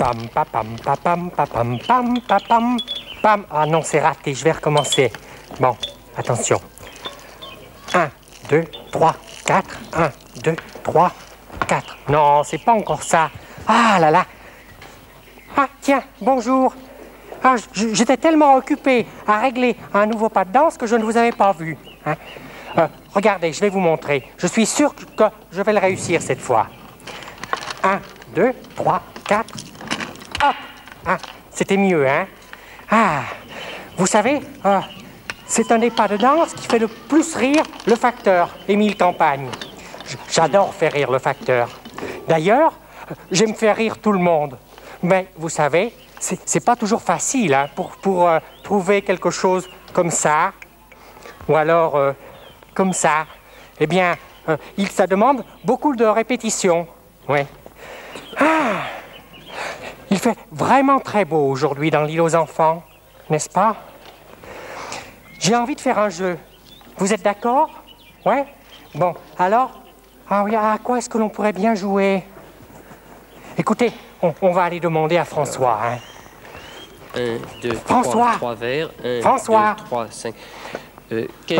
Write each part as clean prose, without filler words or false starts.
Pam, papam, papam, papam, pam, papam, pam. Ah non, c'est raté, je vais recommencer. Bon, attention. 1, 2, 3, 4. 1, 2, 3, 4. Non, c'est pas encore ça. Ah là là. Ah, tiens, bonjour. Ah, j'étais tellement occupé à régler un nouveau pas de danse que je ne vous avais pas vu. Hein? Regardez, je vais vous montrer. Je suis sûr que je vais le réussir cette fois. 1, 2, 3, 4. Hop! Ah, c'était mieux, hein? Ah, vous savez, c'est un des pas de danse qui fait le plus rire le facteur, Émile Campagne. J'adore faire rire le facteur. D'ailleurs, j'aime faire rire tout le monde. Mais vous savez, c'est pas toujours facile hein, pour trouver quelque chose comme ça, ou alors comme ça. Eh bien, ça demande beaucoup de répétitions. Ouais. Ah, il fait vraiment très beau aujourd'hui dans l'île aux enfants, n'est-ce pas? J'ai envie de faire un jeu. Vous êtes d'accord? Ouais? Bon, alors, oui, à quoi est-ce que l'on pourrait bien jouer? Écoutez, on va aller demander à François. Hein. 1, 2, François. 3 verres. 1, François. 2, 3, 5.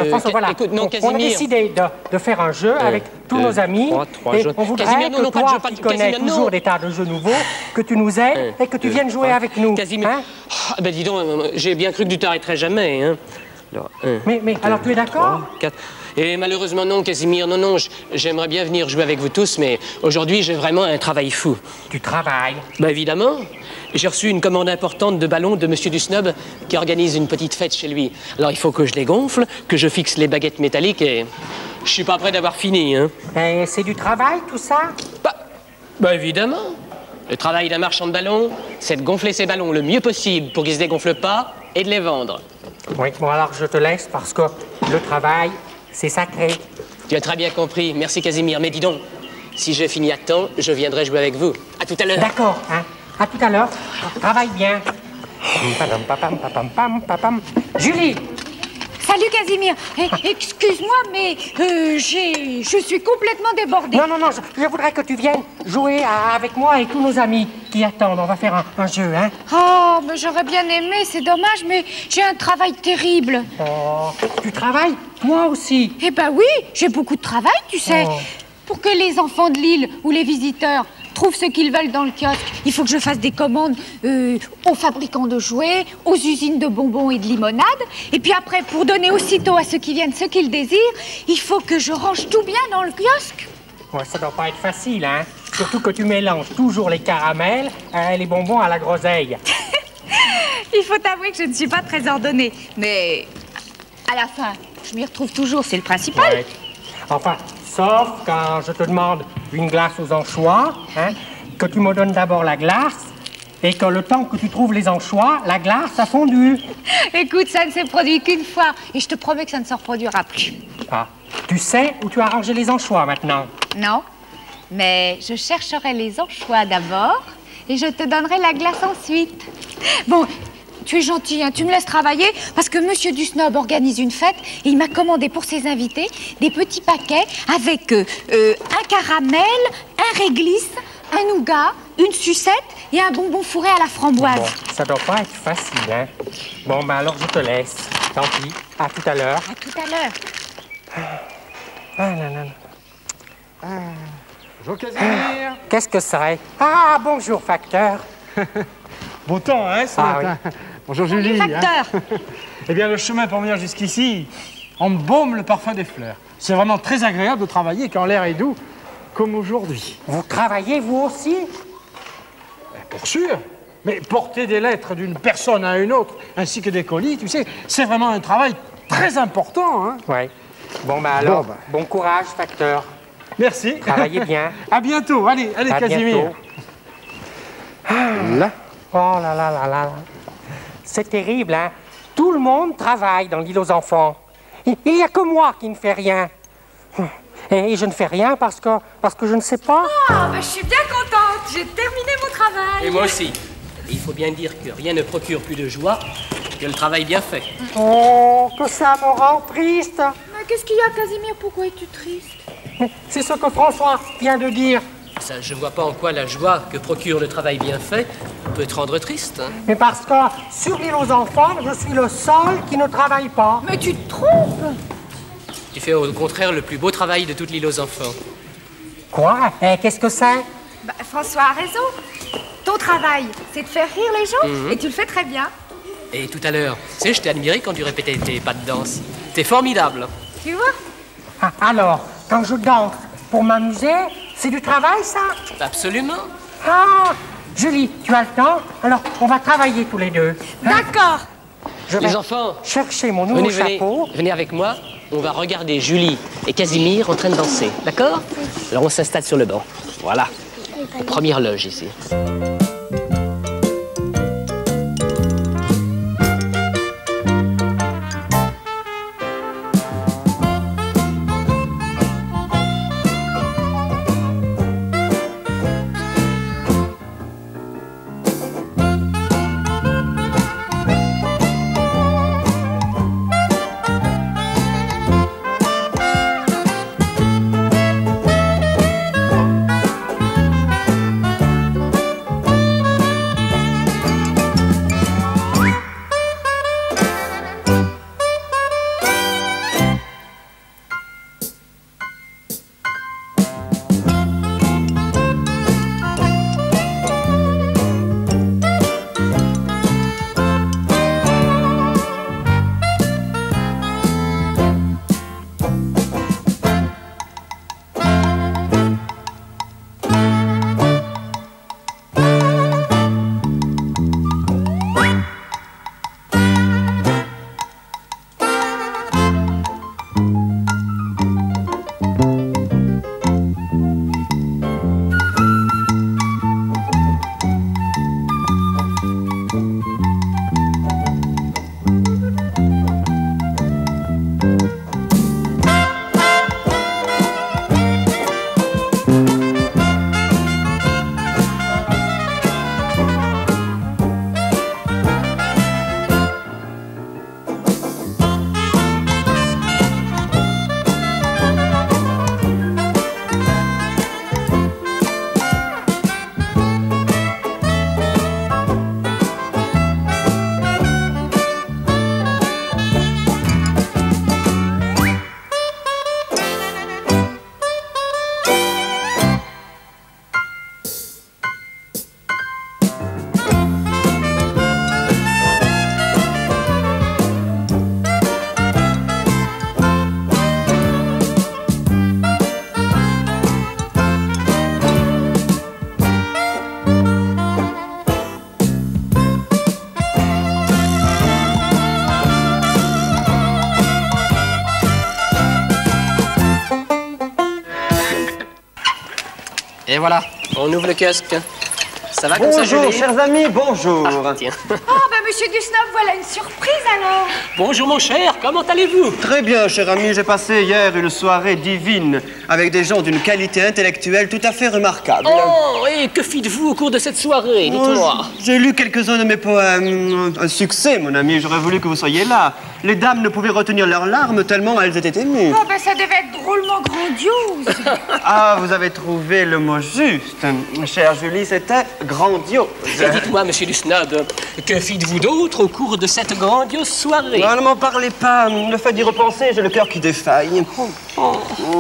François, voilà. Écoute, non, on a décidé de faire un jeu avec tous nos amis. 3 et jaunes. on voudrait Casimir, que toi, qui connais toujours des tas de jeux nouveaux, que tu nous aides et que tu viennes jouer avec nous. Casimir. Hein? Ah, ben dis donc, j'ai bien cru que tu t'arrêterais jamais. Hein. Alors, alors tu es d'accord? 4. Et malheureusement non, Casimir, non, j'aimerais bien venir jouer avec vous tous, mais aujourd'hui j'ai vraiment un travail fou. Tu travailles? Ben évidemment. J'ai reçu une commande importante de ballons de Monsieur Dusnob qui organise une petite fête chez lui. Alors il faut que je les gonfle, que je fixe les baguettes métalliques et je suis pas prêt d'avoir fini. Hein. Et c'est du travail tout ça? Bah évidemment. Le travail d'un marchand de ballons, c'est de gonfler ses ballons le mieux possible pour qu'ils se dégonflent pas et de les vendre. Oui, bon alors je te laisse parce que le travail, c'est sacré. Tu as très bien compris. Merci Casimir. Mais dis donc, si j'ai fini à temps, je viendrai jouer avec vous. À tout à l'heure. D'accord, hein. À tout à l'heure. Travaille bien. Julie! Salut Casimir. Excuse-moi, mais je suis complètement débordée. Non, je voudrais que tu viennes jouer avec moi et tous nos amis qui attendent. On va faire un jeu, hein? Oh, mais j'aurais bien aimé, c'est dommage, mais j'ai un travail terrible. Oh, tu travailles? Moi aussi. Eh ben oui, j'ai beaucoup de travail, tu sais. Oh. Pour que les enfants de l'île ou les visiteurs trouvent ce qu'ils veulent dans le kiosque, il faut que je fasse des commandes aux fabricants de jouets, aux usines de bonbons et de limonade. Et puis après, pour donner aussitôt à ceux qui viennent ce qu'ils désirent, il faut que je range tout bien dans le kiosque. Ouais, ça doit pas être facile, hein? Surtout que tu mélanges toujours les caramels et les bonbons à la groseille. Il faut avouer que je ne suis pas très ordonnée. Mais à la fin, je m'y retrouve toujours, c'est le principal. Ouais. Enfin, sauf quand je te demande une glace aux anchois, hein, que tu me donnes d'abord la glace et que le temps que tu trouves les anchois, la glace a fondu. Écoute, ça ne s'est produit qu'une fois et je te promets que ça ne se reproduira plus. Ah, tu sais où tu as rangé les anchois maintenant? Non, mais je chercherai les anchois d'abord et je te donnerai la glace ensuite. Bon, tu es gentil, hein, tu me laisses travailler parce que Monsieur Dusnob organise une fête et il m'a commandé pour ses invités des petits paquets avec un caramel, un réglisse, un nougat, une sucette et un bonbon fourré à la framboise. Bon, ça doit pas être facile, hein? Bon, ben alors je te laisse. Tant pis. À tout à l'heure. À tout à l'heure. Ah, non. Bonjour Casimir. Qu'est-ce que ça serait? Ah, bonjour, facteur. Beau temps, hein, ce matin. Oui. Bonjour Salut, Julie. facteur. Eh bien, le chemin pour venir jusqu'ici embaume le parfum des fleurs. C'est vraiment très agréable de travailler quand l'air est doux, comme aujourd'hui. Vous travaillez, vous aussi? Pour sûr. Mais porter des lettres d'une personne à une autre, ainsi que des colis, tu sais, c'est vraiment un travail très important, hein. Oui. Bon, ben alors, Bon, bon courage, facteur. Merci. Travaillez bien. À bientôt. Allez, À Casimir. bientôt. Là. Oh là là là là. C'est terrible, hein? Tout le monde travaille dans l'île aux enfants. Il n'y a que moi qui ne fais rien. Et je ne fais rien parce que je ne sais pas. Ah, je suis bien contente. J'ai terminé mon travail. Et moi aussi. Et il faut bien dire que rien ne procure plus de joie que le travail bien fait. Oh, que ça me rend triste. Mais qu'est-ce qu'il y a, Casimir? Pourquoi es-tu triste? C'est ce que François vient de dire. ça, je vois pas en quoi la joie que procure le travail bien fait peut te rendre triste. Hein. Mais parce que sur l'île aux enfants, je suis le seul qui ne travaille pas. Mais tu te trompes. Tu fais au contraire le plus beau travail de toute l'île aux enfants. Quoi? Qu'est-ce que c'est? Bah, François a raison. Ton travail, c'est de faire rire les gens, et tu le fais très bien. Et tout à l'heure, tu sais, je t'ai admiré quand tu répétais tes pas de danse. T'es formidable. Tu vois? Ah, alors, quand je danse pour m'amuser, c'est du travail, ça? Absolument. Ah, Julie, tu as le temps? Alors, on va travailler tous les deux. Hein? D'accord. Je vais Les enfants, chercher mon nouveau chapeau. venez avec moi. On va regarder Julie et Casimir en train de danser. D'accord? Alors on s'installe sur le banc. Voilà. Première loge ici. Et voilà, on ouvre le kiosque. Ça va comme ça, Julie? Bonjour, chers amis, bonjour. Ah, tiens. Oh, ben monsieur Dusnob, voilà une surprise alors. Bonjour mon cher, comment allez-vous? Très bien, cher ami, j'ai passé hier une soirée divine avec des gens d'une qualité intellectuelle tout à fait remarquable. Oh, et que fîtes-vous au cours de cette soirée? Dites-moi. J'ai lu quelques-uns de mes poèmes. Un succès, mon ami, j'aurais voulu que vous soyez là. Les dames ne pouvaient retenir leurs larmes tellement elles étaient émues. Oh, ben ça devait être drôlement grandiose. Ah, vous avez trouvé le mot juste. Chère Julie, c'était grandiose. Et dites-moi, monsieur Dusnob, que fîtes-vous d'autre au cours de cette grandiose soirée? Non, ne m'en parlez pas. Le fait d'y repenser, j'ai le cœur qui défaille.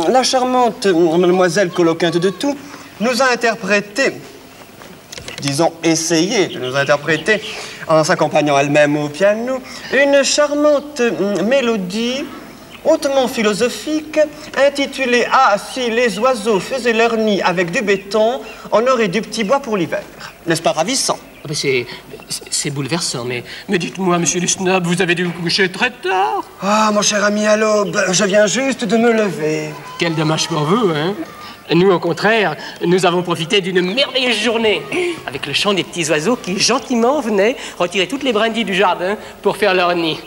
La charmante mademoiselle Coloquinte de Tout nous a interprété, disons essayé de nous interpréter, en s'accompagnant elle-même au piano, une charmante mélodie hautement philosophique intitulée « Ah, si les oiseaux faisaient leur nid avec du béton, on aurait du petit bois pour l'hiver ». N'est-ce pas ravissant? Ah ben c'est bouleversant, mais dites-moi, monsieur Dusnob, vous avez dû vous coucher très tard? Ah, mon cher ami, à l'aube, je viens juste de me lever. Quel dommage pour vous, hein? Nous, au contraire, nous avons profité d'une merveilleuse journée avec le chant des petits oiseaux qui gentiment venaient retirer toutes les brindilles du jardin pour faire leur nid.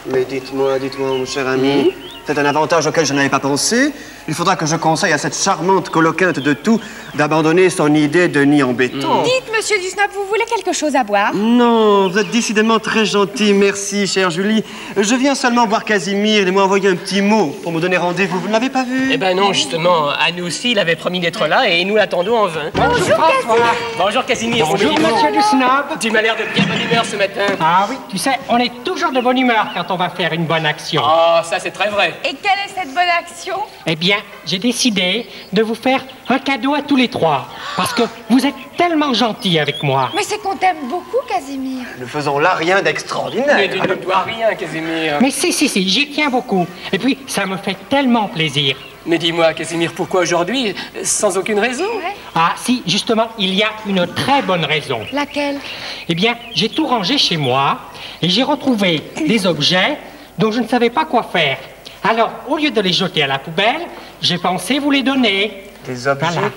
Mais dites-moi, mon cher ami, c'est un avantage auquel je n'avais pas pensé. il faudra que je conseille à cette charmante coloquinte de tout d'abandonner son idée de nid en béton. Dites, monsieur Dusnob, vous voulez quelque chose à boire? Non, vous êtes décidément très gentil, merci, chère Julie. Je viens seulement voir Casimir, il m'a envoyé un petit mot pour me donner rendez-vous. Vous ne l'avez pas vu? Eh ben non, justement, à nous aussi, il avait promis d'être là et nous l'attendons en vain. Bonjour, Casimir. Bonjour Casimir. Bonjour, monsieur Dusnob. Tu m'as l'air de bien bonne humeur ce matin. Ah oui, tu sais, on est toujours de bonne humeur quand on va faire une bonne action. Oh, ça c'est très vrai. Et quelle est cette bonne action? Eh bien, j'ai décidé de vous faire un cadeau à tous les trois. Parce que vous êtes tellement gentils avec moi. Mais c'est qu'on t'aime beaucoup, Casimir. Ne faisons là rien d'extraordinaire. Mais tu ne dois rien, Casimir. Mais si, j'y tiens beaucoup. Et puis, ça me fait tellement plaisir. Mais dis-moi, Casimir, pourquoi aujourd'hui? Sans aucune raison? Ouais. Ah si, justement, il y a une très bonne raison. Laquelle? Eh bien, j'ai tout rangé chez moi et j'ai retrouvé des objets dont je ne savais pas quoi faire. Alors, au lieu de les jeter à la poubelle, j'ai pensé vous les donner. Des objets Voilà.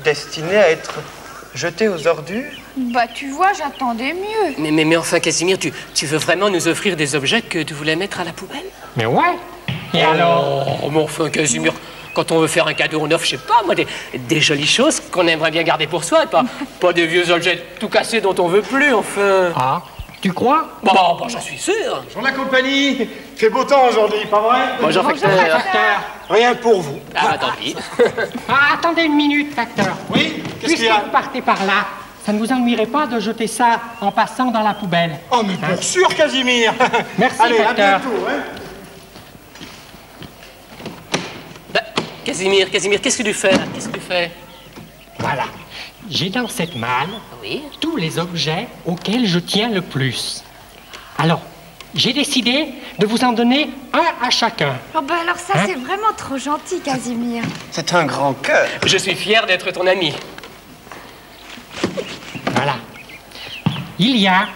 destinés à être jetés aux ordures? Bah, tu vois, j'attendais mieux. Mais enfin, Casimir, tu veux vraiment nous offrir des objets que tu voulais mettre à la poubelle? Mais ouais. Et alors? Oh, mais enfin, Casimir, quand on veut faire un cadeau, on offre, je sais pas, moi, des jolies choses qu'on aimerait bien garder pour soi et pas des vieux objets tout cassés dont on veut plus, enfin. Ah, tu crois? Bon, j'en suis sûr. Bonjour la compagnie. Fait beau temps aujourd'hui, pas vrai? Bonjour, facteur. Facteur. Rien pour vous. Ah, bah, tant pis. Ah, attendez une minute, facteur. Oui? Qu'est-ce qu'il Puisque y a? vous partez par là, ça ne vous ennuierait pas de jeter ça en passant dans la poubelle? Oh, mais pour sûr, Casimir. Merci, Allez, à facteur. bientôt, hein. Bah, Casimir, qu'est-ce que tu fais là? Qu'est-ce que tu fais? Voilà. J'ai dans cette malle Oui. tous les objets auxquels je tiens le plus. Alors, j'ai décidé de vous en donner un à chacun. Oh, bah alors ça, c'est vraiment trop gentil, Casimir. C'est un grand cœur. Je suis fier d'être ton ami. Voilà. Il y a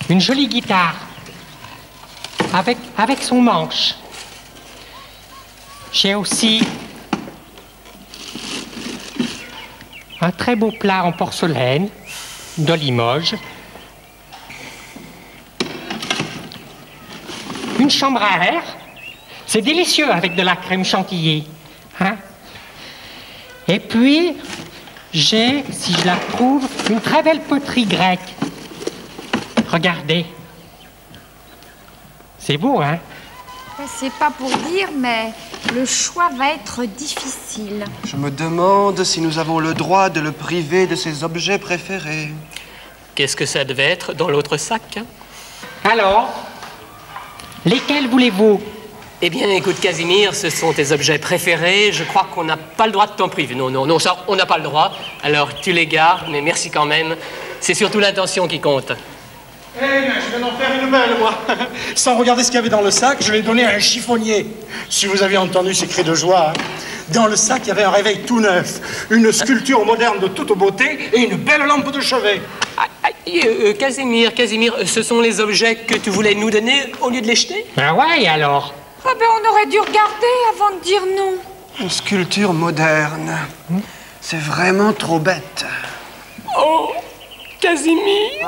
une jolie guitare avec son manche. J'ai aussi un très beau plat en porcelaine de Limoges. Une chambre à air. C'est délicieux avec de la crème chantilly. Hein? Et puis, j'ai, si je la trouve, une très belle poterie grecque. Regardez. C'est beau, hein? C'est pas pour dire, mais le choix va être difficile. Je me demande si nous avons le droit de le priver de ses objets préférés. Qu'est-ce que ça devait être dans l'autre sac, hein? Alors, lesquels voulez-vous? Eh bien, écoute, Casimir, ce sont tes objets préférés. Je crois qu'on n'a pas le droit de t'en priver. Non, ça, on n'a pas le droit. Alors, tu les gardes, mais merci quand même. C'est surtout l'intention qui compte. Eh bien, je viens d'en faire une belle, moi. Sans regarder ce qu'il y avait dans le sac, je l'ai donné à un chiffonnier. Si vous aviez entendu ces cris de joie, hein. Dans le sac, il y avait un réveil tout neuf, une sculpture moderne de toute beauté et une belle lampe de chevet. Casimir, ce sont les objets que tu voulais nous donner au lieu de les jeter? Ben ouais, alors. Ah ben, on aurait dû regarder avant de dire non. Une sculpture moderne. C'est vraiment trop bête. Oh, Casimir.